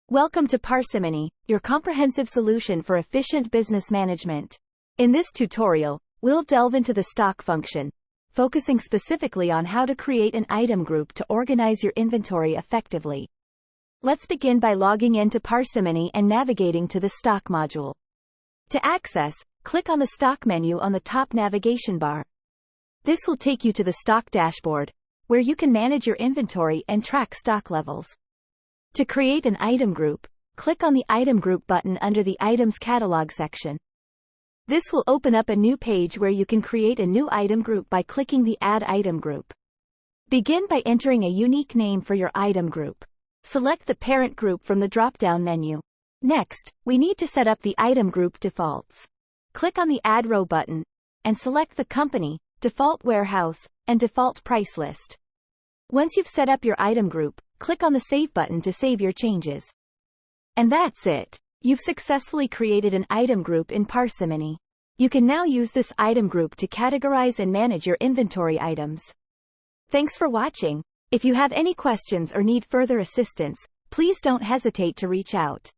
Welcome to Parsimony, your comprehensive solution for efficient business management. In this tutorial, we'll delve into the stock function, focusing specifically on how to create an item group to organize your inventory effectively. Let's begin by logging into Parsimony and navigating to the stock module. To access, click on the stock menu on the top navigation bar. This will take you to the stock dashboard, where you can manage your inventory and track stock levels. To create an item group, click on the Item Group button under the Items Catalog section. This will open up a new page where you can create a new item group by clicking the Add Item Group. Begin by entering a unique name for your item group. Select the parent group from the drop-down menu. Next, we need to set up the item group defaults. Click on the Add Row button, and select the Company, Default Warehouse, and Default Price List. Once you've set up your item group, click on the Save button to save your changes. And that's it. You've successfully created an item group in Parsimony. You can now use this item group to categorize and manage your inventory items. Thanks for watching. If you have any questions or need further assistance, please don't hesitate to reach out.